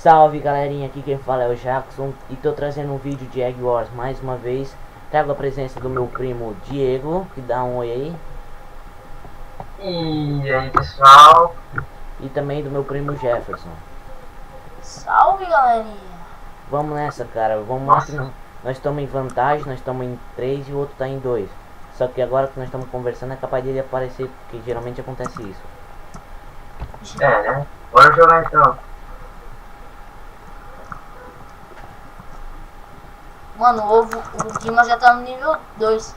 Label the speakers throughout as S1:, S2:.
S1: Salve galerinha, aqui quem fala é o Jackson e tô trazendo um vídeo de Egg Wars mais uma vez. Trago a presença do meu primo Diego, que dá um oi aí.
S2: E aí pessoal?
S1: E também do meu primo Jefferson.
S3: Salve galerinha!
S1: Vamos nessa, cara, vamos lá que nós estamos em vantagem, nós estamos em 3 e o outro tá em 2. Só que agora que nós estamos conversando é capaz dele aparecer, porque geralmente acontece isso.
S2: É, né? Bora jogar então.
S3: Mano, o Dima já tá no nível 2.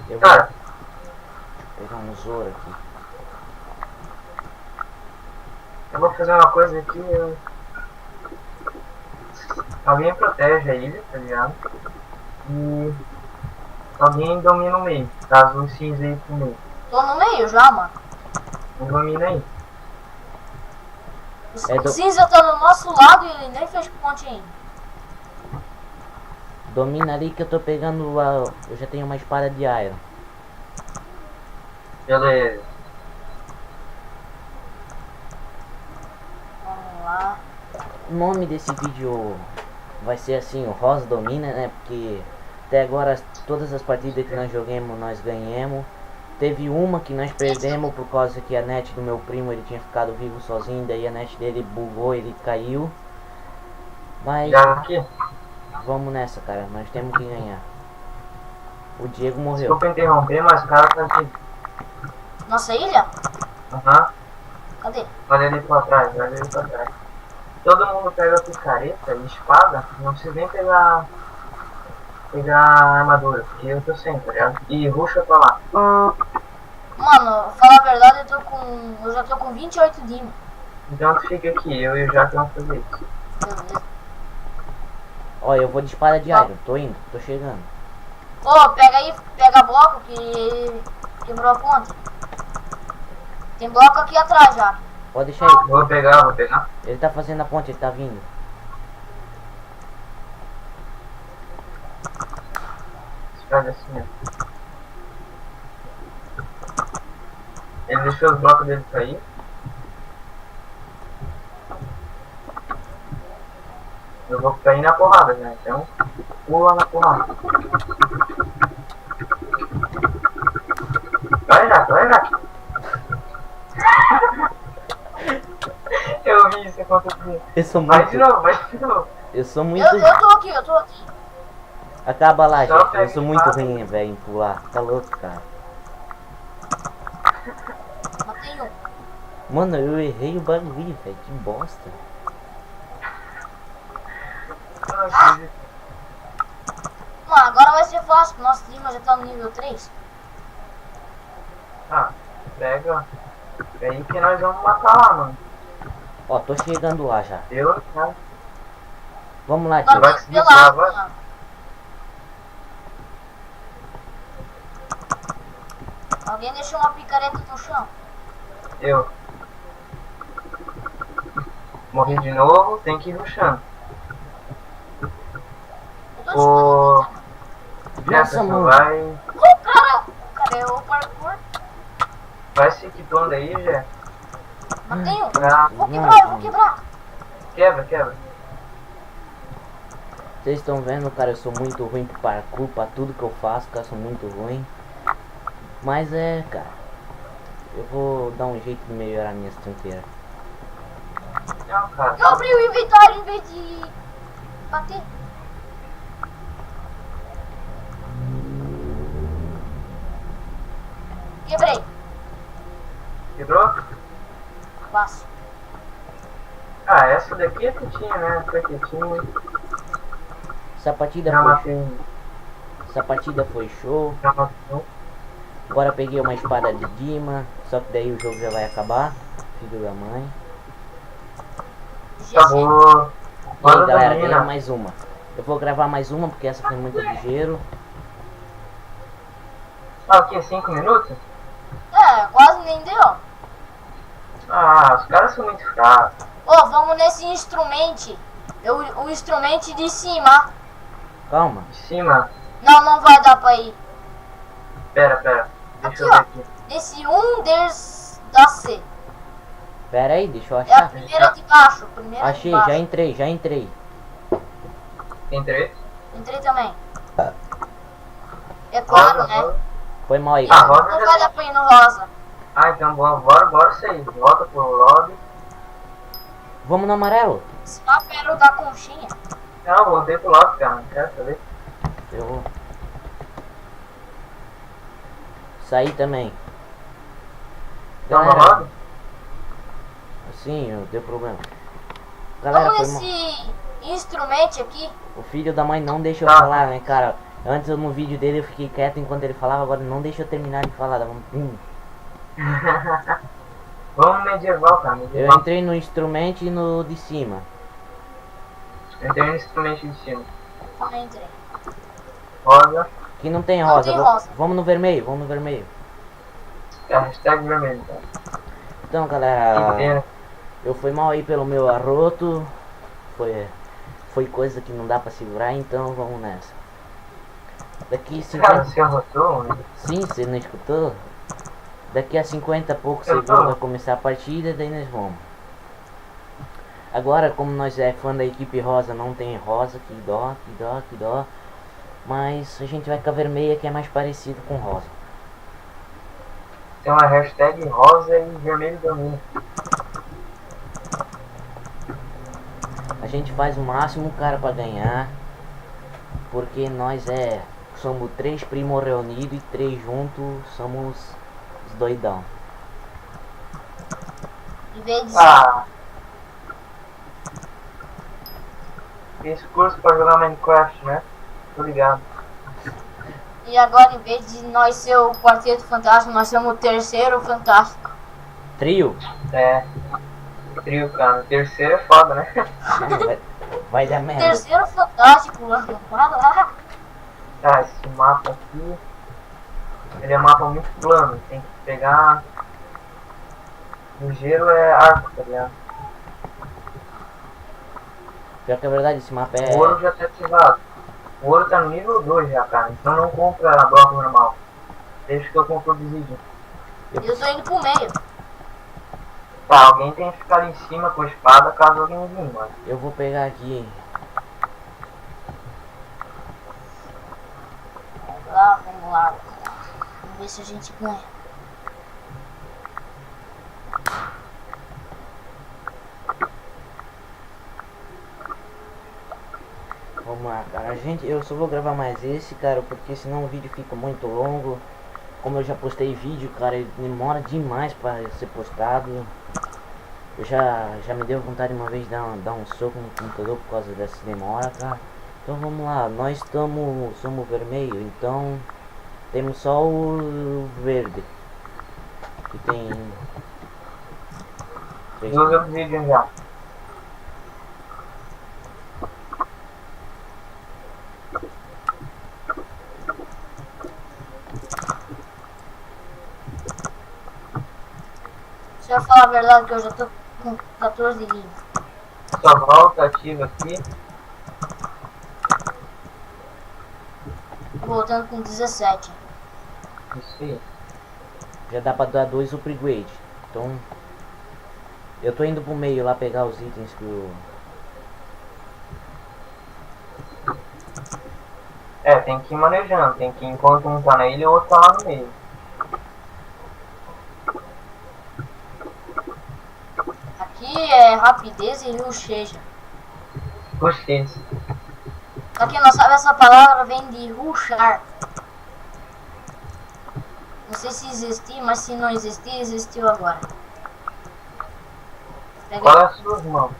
S1: Eu vou
S2: Cara,
S1: pegar um Zoro aqui.
S2: eu vou fazer uma coisa aqui. Alguém protege a ilha, tá ligado? E alguém domina o meio. Caso o cinza aí pro meio.
S3: Tô no meio já, mano.
S2: Não domina aí.
S3: O cinza tá do nosso lado e ele nem fez ponte ainda.
S1: Domina ali que eu tô pegando eu já tenho uma espada de iron.
S2: Beleza.
S3: Vamos lá.
S1: O nome desse vídeo vai ser assim, o Rosa Domina, né? Porque até agora todas as partidas que nós jogamos nós ganhamos. Teve uma que nós perdemos por causa que a net do meu primo ele tinha ficado vivo sozinho, daí a net dele bugou, ele caiu. Mas
S2: Já aqui.
S1: vamos nessa, cara, nós temos que ganhar. O Diego morreu.
S2: Desculpa interromper, mas o cara tá aqui.
S3: Nossa ilha?
S2: Aham.
S3: Cadê?
S2: Olha ali pra trás, olha ali pra trás. Todo mundo pega picareta e espada, não precisa nem pegar a armadura, porque eu tô sem, tá ligado? E ruxa pra lá.
S3: Mano, falar a verdade, eu já tô com 28 Dima.
S2: Então tu fica aqui, eu e o Jack vamos fazer isso.
S3: Beleza.
S1: Olha, eu vou de espada de iron, tô indo, tô chegando.
S3: Ô, pega aí, pega bloco que quebrou a ponte. Tem bloco aqui atrás já.
S1: Pode deixar aí.
S2: Vou pegar.
S1: Ele tá fazendo a ponte, ele tá vindo.
S2: Faz assim, ó. Ele deixou os blocos dele cair. Eu vou cair na porrada, né? Então, pula na porrada. Vai, Jack. Eu vi isso acontecer.
S1: Eu sou
S2: Vai
S1: muito.
S2: de novo.
S1: Eu sou muito.
S3: Eu tô aqui.
S1: Acaba lá,
S2: Só
S1: gente.
S2: pega
S1: Eu sou
S2: a
S1: muito
S2: espada.
S1: ruim, velho, em pular. Tá louco, cara.
S3: Matei um.
S1: Mano, eu errei o bagulho, velho. Que bosta.
S3: Mano, agora vai ser fácil, nosso Dima já tá no nível 3.
S2: Ah, pega. É aí que nós vamos matar lá, mano.
S1: Ó, tô chegando lá já.
S2: Eu, cara.
S1: Vamos lá,
S3: Nós
S1: tio.
S2: vai
S3: vamos
S2: seguir
S3: pelar,
S2: pra lá,
S3: mano. Alguém deixou uma picareta no chão.
S2: Eu. Morri de novo, tem que ir rushando.
S3: Eu tô
S2: O
S3: chutando.
S1: Nossa,
S2: Jefferson
S1: mano.
S3: Cara, é o parkour.
S2: vai se equipando aí, Jeff.
S3: Matei um.
S2: Pra...
S3: Vou quebrar.
S2: Quebra.
S1: Vocês estão vendo, cara, eu sou muito ruim pro parkour, pra tudo que eu faço, cara, eu sou muito ruim. Mas cara, eu vou dar um jeito de melhorar minhas trinqueiras.
S2: Não, cara.
S3: Eu abri o inventário em vez de bater. Quebrei.
S2: Quebrou?
S3: Passo.
S2: Ah, essa daqui é que tinha, né? Foi que tinha.
S1: Essa partida
S2: Já
S1: foi,
S2: matei.
S1: essa partida foi show.
S2: Já matei.
S1: Agora peguei uma espada de Dima, só que daí o jogo já vai acabar. Filho da mãe.
S2: Acabou.
S1: E aí,
S2: Bora
S1: galera,
S2: domina.
S1: ganhei mais uma. Eu vou gravar mais uma porque essa foi muito ligeiro.
S2: Ah, o que? 5 minutos?
S3: É, quase nem deu.
S2: Ah, os caras são muito fracos.
S3: Ô, vamos nesse instrumento. O instrumento de cima.
S1: Calma.
S2: De cima.
S3: Não vai dar pra ir.
S2: Pera. Deixa
S3: Aqui,
S2: eu ver
S3: ó.
S2: aqui.
S3: Nesse um deles da C.
S1: Pera aí, deixa eu
S3: É a
S1: achar.
S3: primeira de baixo, primeira
S1: Achei,
S3: de baixo.
S1: já entrei, já entrei.
S2: Entrei.
S3: Entrei também. É claro,
S2: Rosa,
S3: né?
S2: rosa.
S1: Foi mal aí,
S2: Ah,
S1: galera.
S2: rosa
S3: Não
S2: já
S3: vale a pena ir no rosa.
S2: Ah, então bora sair. Volta pro lobby.
S1: Vamos no amarelo.
S3: Esse mapa era o da conchinha.
S2: Não, voltei pro lobby, cara. Não quero saber.
S1: Eu saí também.
S2: Então no
S1: Galera,
S2: lobby?
S1: sim, deu problema. Galera,
S3: Vamos
S1: foi mal.
S3: nesse instrumento aqui.
S1: O filho da mãe não deixa eu
S2: Tá.
S1: falar, né, cara? Antes no vídeo dele eu fiquei quieto enquanto ele falava, agora não deixa eu terminar de falar. Dava um...
S2: Vamos medieval, cara.
S1: Eu
S2: Medieval.
S1: entrei no instrumento e no de cima.
S2: Entrei no instrumento de cima.
S3: Também entrei.
S2: Rosa.
S1: Aqui não tem
S3: Não
S1: rosa.
S3: tem rosa.
S1: Vamos no vermelho, vamos no vermelho.
S2: É, hashtag vermelho, cara.
S1: Então, galera,
S2: Inteiro.
S1: eu fui mal aí pelo meu arroto. Foi coisa que não dá pra segurar, então vamos nessa. Daqui
S2: Cara,
S1: 50...
S2: você arrotou, mano?
S1: Sim, você não escutou? Daqui a 50 e poucos
S2: Eu
S1: segundos
S2: tô.
S1: vai começar a partida, daí nós vamos. Agora, como nós é fã da equipe rosa, não tem rosa, que dó, que dó, que dó. Mas a gente vai com a vermelha, que é mais parecido com rosa.
S2: Tem uma hashtag rosa e vermelho domina.
S1: A gente faz o máximo, cara, pra ganhar. Porque nós somos 3 primos reunidos e 3 juntos somos os doidão.
S3: Em vez de
S2: Ah! Fiz curso pra jogar Minecraft, né? Tô ligado.
S3: E agora, em vez de nós ser o quarteto fantástico, nós somos o terceiro fantástico.
S1: Trio?
S2: É. Trio, cara. Terceiro é foda, né?
S1: Vai dar merda.
S3: Terceiro fantástico, mano. Vai lá.
S2: Tá, esse mapa aqui. Ele é um mapa muito plano. Tem que pegar. O gelo é arco, tá ligado?
S1: Pior que é verdade, esse mapa
S2: O ouro já tá ativado. O ouro tá no nível 2 já, cara. Então não compra bloco normal. Deixa que eu compro o desídio.
S3: Eu tô indo pro meio.
S2: Tá, alguém tem que ficar ali em cima com a espada caso alguém venha, mano.
S1: Eu vou pegar aqui.
S3: Vamos lá, vamos lá. Vamos ver se a gente ganha.
S1: Vamos lá, cara. Eu só vou gravar mais esse, cara, porque senão o vídeo fica muito longo. Como eu já postei vídeo, cara, ele demora demais pra ser postado. Eu já me deu vontade uma vez de dar um soco no computador por causa dessa demora, cara. Então vamos lá, nós somos vermelho, então temos só o verde. Que tem...
S2: Duas outros vídeos já.
S3: Se eu falar a verdade que eu já tô com 14 linhas.
S2: Só volta, ativa aqui.
S3: Voltando com 17.
S2: Isso aí.
S1: Já dá pra dar 2 upgrade. Então eu tô indo pro meio lá pegar os itens que o...
S2: É, tem que ir manejando. Tem que ir enquanto um tá na ilha, o outro tá lá no meio.
S3: Aqui é rapidez e rucheja.
S2: Gostei.
S3: Pra quem não sabe, essa palavra vem de ruchar. Não sei se existir, mas se não existir, existiu agora. Pega
S2: Qual é a sua, irmão?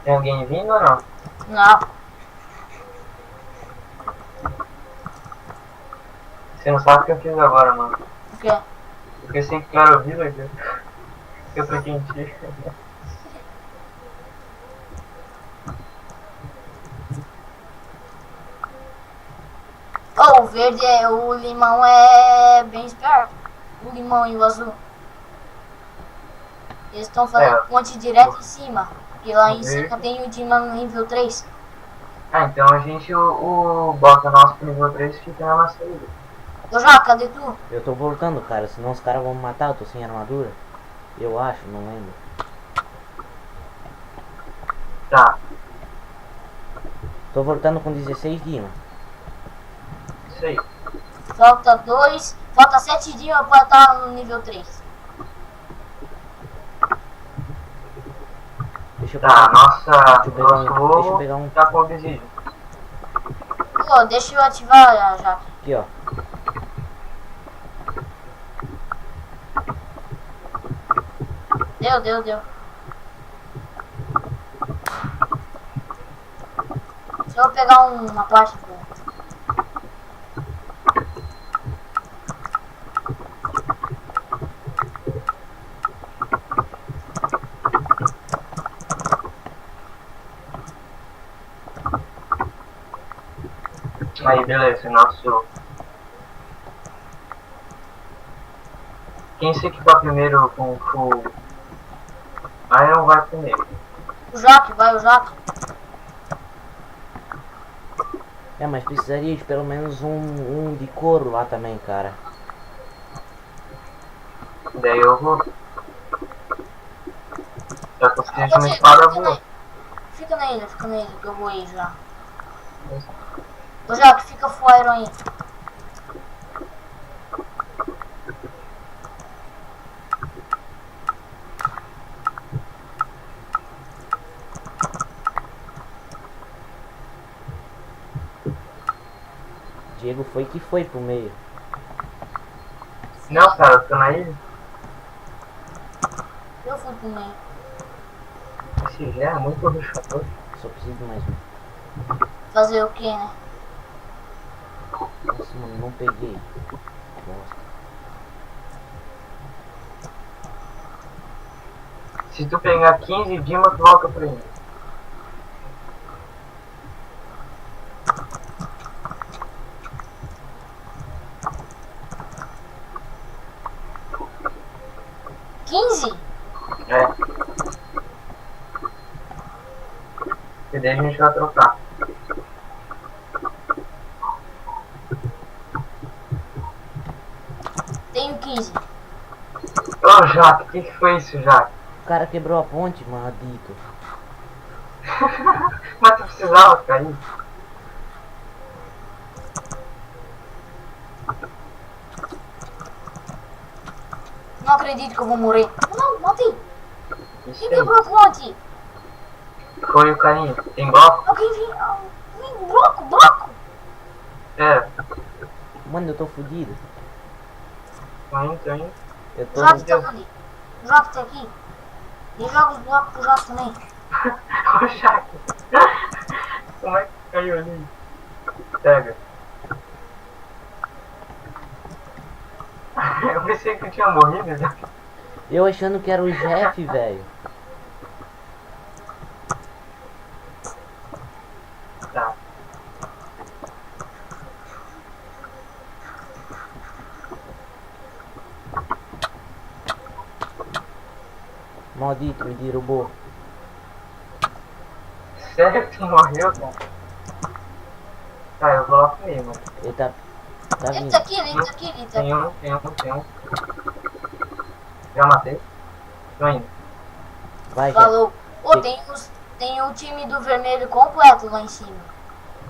S2: Tem alguém vindo ou não?
S3: Não,
S2: Você não sabe o que eu fiz agora, mano.
S3: o quê?
S2: Eu pensei que tu era o villager. Eu pretendi.
S3: Oh, o verde é. O limão é bem esperto. O limão e o azul. Eles estão fazendo
S2: É.
S3: ponte direto em cima. Porque lá em cima tem o Dima no nível 3.
S2: Ah, então a gente bota nosso pro nível 3 e fica na nossa ilha.
S3: Ô Joca, cadê tu?
S1: Eu tô voltando, cara, senão os caras vão me matar, eu tô sem armadura. Eu acho, não lembro.
S2: Tá,
S1: Tô voltando com 16 Dima.
S2: isso aí.
S3: Falta 2. Falta 7 Dima pra estar no nível 3.
S1: Deixa eu
S2: Tá,
S1: pegar,
S2: nosso
S1: deixa eu
S2: ovo
S1: pegar um
S2: tá com obsidian.
S3: Pô, deixa eu ativar já.
S1: aqui, ó.
S3: Deu. Deixa eu pegar uma parte do...
S2: Aí, beleza, nosso... Quem se equipar primeiro com full Iron vai comigo.
S3: O Jaque, vai o Jaque.
S1: É, mas precisaria de pelo menos um de couro lá também, cara.
S2: Daí eu vou. Só que eu preciso de uma espada boa.
S3: Fica na ilha que eu vou aí já. Ô Jaque, fica full Iron aí.
S1: Diego foi que foi pro meio.
S2: Não, cara, eu tô na ilha.
S3: Eu fui pro meio.
S2: Esse já é muito ruxador.
S1: Só preciso de mais um.
S3: Fazer o que, né?
S1: Nossa, mano, não peguei. Bosta.
S2: Se tu pegar 15 Dima, tu volta pra ilha. É. E daí a gente vai trocar.
S3: Tenho 15.
S2: Ô, Jaque, o que foi isso, Jaque?
S1: O cara quebrou a ponte, maldito.
S2: Mas tu precisava cair.
S3: Não acredito que eu vou morrer. Não, matei.
S2: Isso
S3: Quem
S2: aí.
S3: quebrou a ponte?
S2: Foi o carinho. Tem bloco?
S3: Alguém vem... Vem, bloco.
S2: É.
S1: Mano, eu tô fudido.
S2: Tô indo.
S1: Eu
S3: O
S1: tô...
S3: Jaque tá ali. O Jaque tá aqui. E joga os blocos pro Jaque também.
S2: Ô, Jaque. Como é que caiu ali? Pega. Eu pensei que tu tinha morrido, Jaque.
S1: Eu achando que era o Jeff, velho.
S2: Tá.
S1: Maldito, me derrubou.
S2: Sério que tu morreu, cara? Tá, eu vou lá comigo.
S1: Ele tá
S3: Ele
S1: vindo.
S3: tá aqui, ele tá aqui.
S2: Tem um. Já matei. Tô indo.
S1: Vai, Jeff.
S3: Falou. Ô, tem o time do vermelho completo lá em cima.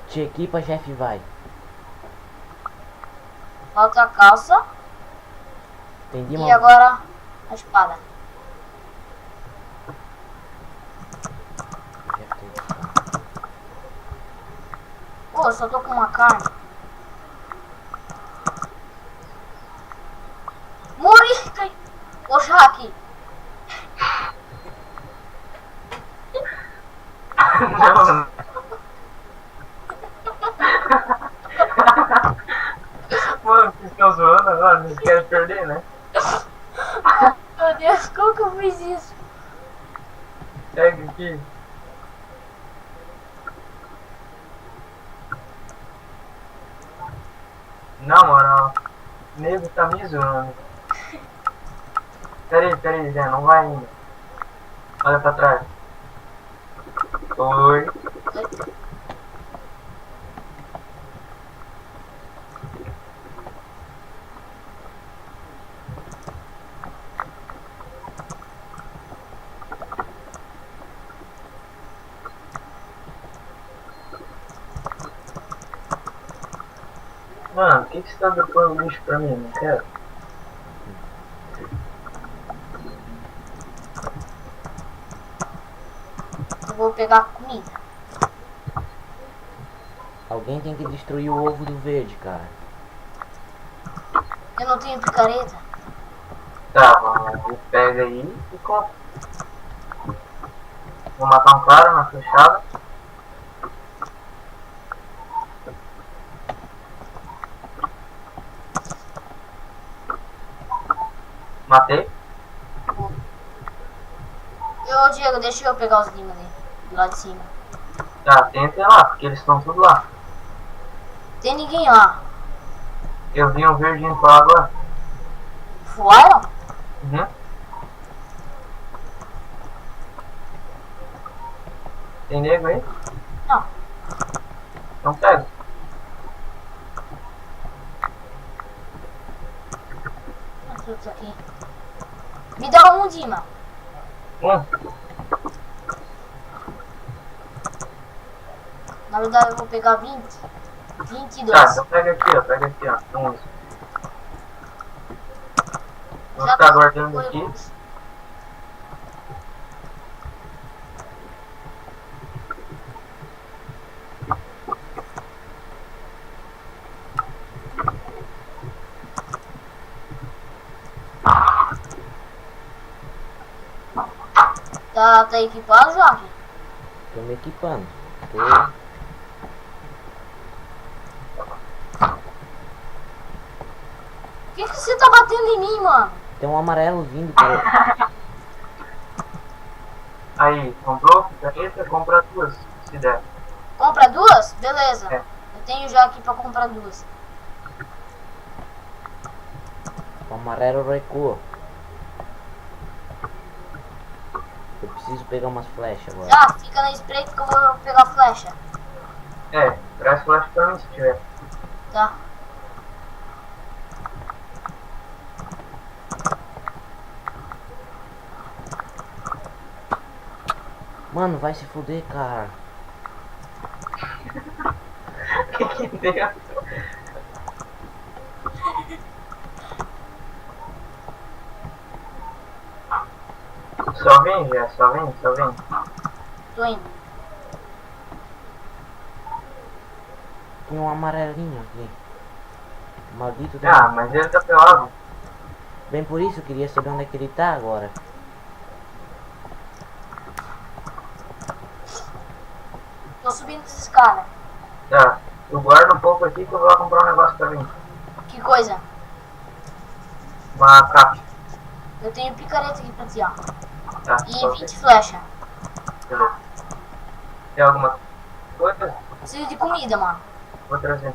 S1: Te equipa, Jeff, vai.
S3: Falta a calça
S1: Entendi,
S3: e
S1: mano.
S3: agora a espada.
S1: Jeff, tem-
S3: Pô, eu só tô com uma carne. Morri! Cai. Ô, Jaque.
S2: Não. Mano, vocês estão zoando agora? Vocês querem perder, né?
S3: Meu Deus, como que eu fiz isso?
S2: Pega aqui. Na moral, o nego tá me zoando. Pera aí, Zé, não vai ainda. Olha pra trás. Oi. Mano, o que você tá dando lixo pra mim? Não quero.
S3: Eu vou pegar comida.
S1: Alguém tem que destruir o ovo do verde, cara.
S3: Eu não tenho picareta.
S2: Tá, vamos. Pega aí e compra. Vou matar um cara na fechada. Matei.
S3: Ô Diego, deixa eu pegar os limas ali. Do lado de cima.
S2: Tá, tentem lá, porque eles estão tudo lá.
S3: Tem ninguém lá.
S2: Eu vi um verdinho pra lá agora.
S3: Voaram?
S2: Uhum. Tem nego aí?
S3: Não.
S2: Então pega.
S3: Tudo aqui. Me dá um Dima. Na verdade eu vou pegar 20. 22.
S2: Tá, então pega aqui, ó. Pega aqui, ó. Vamos. Vou
S3: Já
S2: ficar
S3: tá.
S2: guardando aqui.
S3: Tá equipado, Joaquim?
S1: Tô me equipando. Tô...
S3: Por que você tá batendo em mim, mano?
S1: Tem um amarelo vindo, cara.
S2: Aí, comprou? Picareta? Compra duas, se der.
S3: Compra duas? Beleza.
S2: É.
S3: Eu tenho já aqui pra comprar duas.
S1: O amarelo recuou. Eu preciso pegar umas flechas agora.
S3: Já, fica na espreita que eu vou pegar a flecha.
S2: É, traz flash pra mim se tiver.
S3: Tá.
S1: Mano, vai se fuder, cara.
S2: Que deu? Só vem, já, só vem, só vem.
S3: Tô indo.
S1: Tem um amarelinho aqui. Maldito
S2: Ah, mas ele tá pelado.
S1: Bem por isso eu queria saber onde é que ele tá agora.
S3: Tô subindo essa escada.
S2: Tá, eu guardo um pouco aqui que eu vou lá comprar um negócio pra mim.
S3: Que coisa?
S2: Uma caixa.
S3: Eu tenho picareta aqui pra ti, ó.
S2: Tá,
S3: E
S2: só
S3: 20 flecha.
S2: beleza. Tem alguma coisa?
S3: Preciso de comida, mano.
S2: Vou trazer.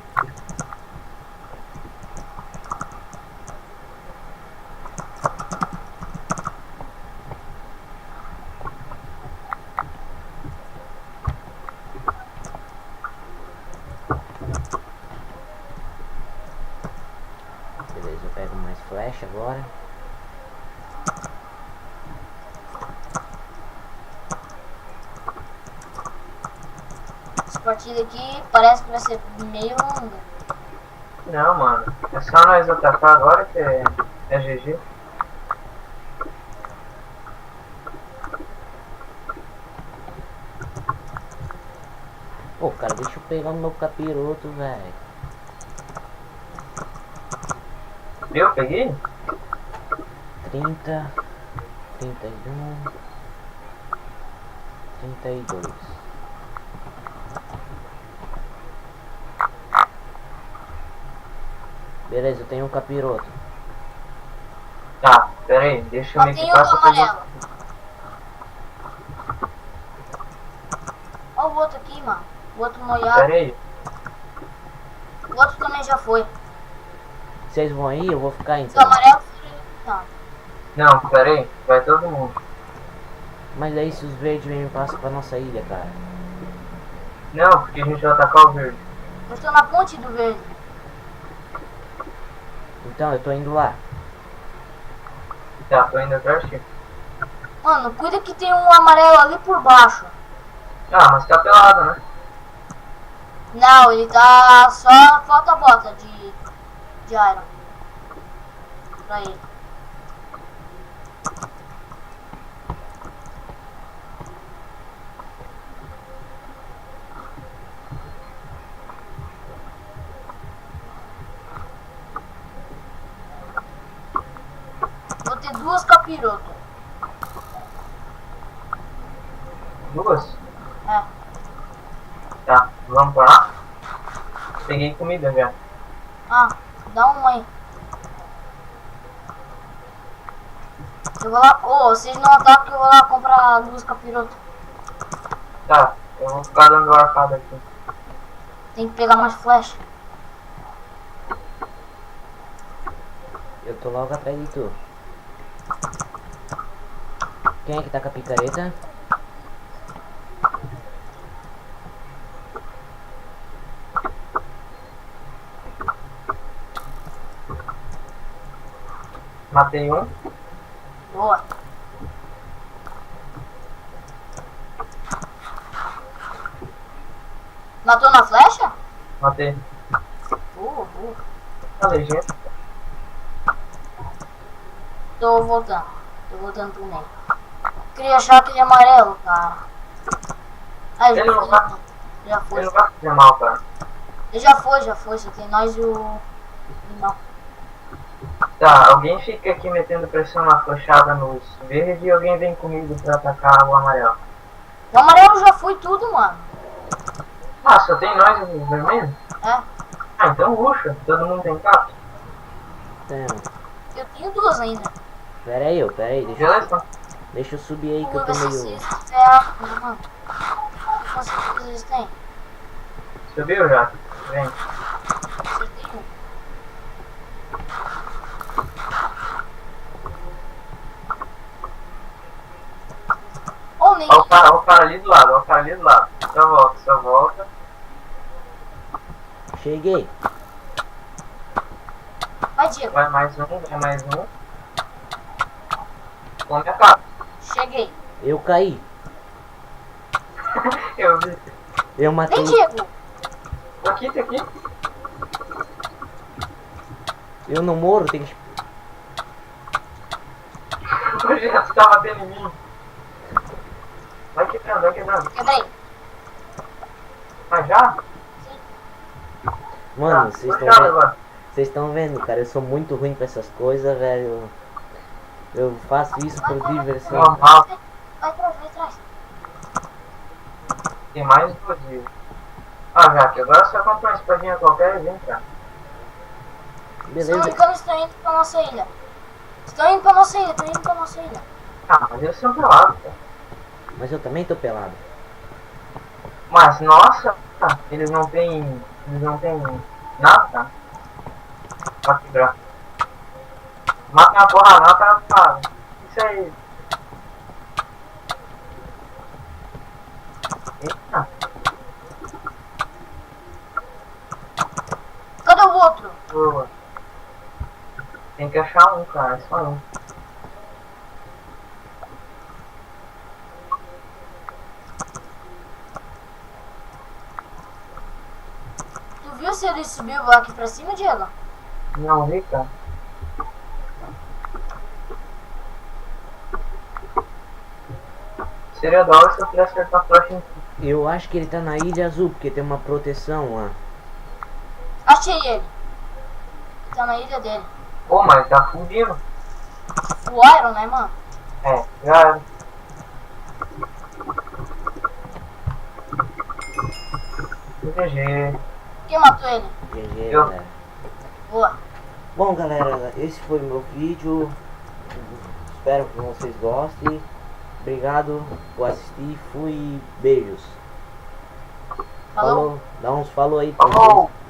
S1: Beleza, eu pego mais flecha agora.
S3: Essa partida aqui parece que vai ser meio longa.
S2: Não, mano. É só nós atacar agora que é GG.
S1: Pô, cara, deixa eu pegar o meu capiroto, velho.
S2: Eu peguei?
S1: 30, 31, 32. Beleza, eu tenho um capiroto.
S2: Tá, pera aí, deixa eu
S3: Só
S2: me
S3: tem
S2: equipar
S3: outro
S2: pra pegar.
S3: amarelo. Ó o outro aqui, mano. O outro molhado.
S2: Pera aí.
S3: O outro também já foi.
S1: Vocês vão aí? Eu vou ficar
S3: O
S1: então.
S3: amarelo foi. Tá.
S2: Não, pera aí. Vai todo mundo.
S1: Mas aí se os verdes vêm e passam pra nossa ilha, cara.
S2: Não, porque a gente vai atacar o verde.
S3: Eu tô na ponte do verde.
S1: Então, eu tô indo lá.
S2: Tá, tô indo atrás de ti.
S3: Mano, cuida que tem um amarelo ali por baixo.
S2: Ah, mas tá pelado, né?
S3: Não, ele tá só falta a bota de iron pra ele. Vou ter 2 capirotas.
S2: Duas?
S3: É.
S2: Tá, vamos pra lá? Peguei comida já.
S3: Ah, dá uma aí. Eu vou lá. Ô, vocês não atacam que eu vou lá comprar 2 capirotas.
S2: Tá, eu vou ficar dando arcada aqui.
S3: Tem que pegar mais flecha.
S1: Eu tô logo atrás de tu. Quem é que tá com a picareta?
S2: Matei um.
S3: Boa. Matou na flecha?
S2: Matei.
S3: Boa.
S2: A legenda.
S3: Tô voltando. Tô voltando pro meio. Queria achar aquele amarelo, cara. Ah,
S2: Ele não vai,
S3: já foi.
S2: ele não vai fazer mal, cara.
S3: Já foi. Só tem nós e o... Não.
S2: Tá, alguém fica aqui metendo pressão na flechada nos verdes e alguém vem comigo pra atacar o amarelo.
S3: O amarelo já foi tudo, mano.
S2: Ah, só tem nós e o vermelho?
S3: É.
S2: Ah, então ruxa. Todo mundo tem capa.
S1: Então,
S3: Eu tenho 2 ainda.
S1: pera aí,
S2: Beleza?
S1: deixa eu subir aí que eu
S3: Vou
S1: tô
S3: ver se
S1: meio...
S3: vocês ferram, né, mano? Quantos vocês têm?
S2: Subiu já? Vem.
S3: Acertei um. Ou nem.
S2: Ó o cara ali do lado, ó o cara ali do lado. Só volta.
S1: Cheguei.
S3: Vai, Diego.
S2: Vai mais um. Come a capa.
S3: Cheguei.
S1: Eu caí.
S2: Eu vi.
S1: Eu matei.
S3: Vem, Diego.
S2: Tá aqui.
S1: Eu não morro, tem que...
S2: O Gesso tá batendo em mim. Vai quebrando.
S3: Quebrei.
S2: Mas já?
S1: Mano,
S2: Tá,
S1: vocês
S2: puxa
S1: estão vendo?
S2: agora.
S1: Vocês estão vendo, cara? Eu sou muito ruim pra essas coisas, velho. Eu faço isso por diversão.
S2: Normal.
S3: Vai atrás.
S2: Tem mais duas vezes. Ah, Jaque, agora só compra uma espadinha qualquer e vem cá.
S3: Se não me
S1: Beleza.
S3: engano, estão indo pra nossa ilha. Estão indo pra nossa ilha.
S2: Ah, mas eles são pelados, cara.
S1: Mas eu também tô pelado.
S2: Mas, nossa, eles não tem nada, tá? Pra quebrar. Mata uma porra, mata uma. Isso aí. Eita,
S3: Cadê o outro?
S2: boa. Tem que achar um, cara, só um.
S3: Tu viu se ele subiu aqui pra cima, Diego?
S2: Não vi, cara. Seria da hora se eu pudesse acertar a flecha em ti.
S1: Eu acho que ele tá na Ilha Azul, porque tem uma proteção lá.
S3: Achei ele. Tá na ilha dele.
S2: Pô, mas tá fundindo.
S3: O Iron, né, mano?
S2: É, já era. GG.
S3: Quem matou ele?
S1: GG,
S2: Eu.
S1: galera.
S3: Boa.
S1: Bom, galera, esse foi o meu vídeo. Espero que vocês gostem. Obrigado por assistir. Fui. Beijos.
S3: Falou.
S1: Dá uns falou aí pra
S2: Falou.
S1: vocês.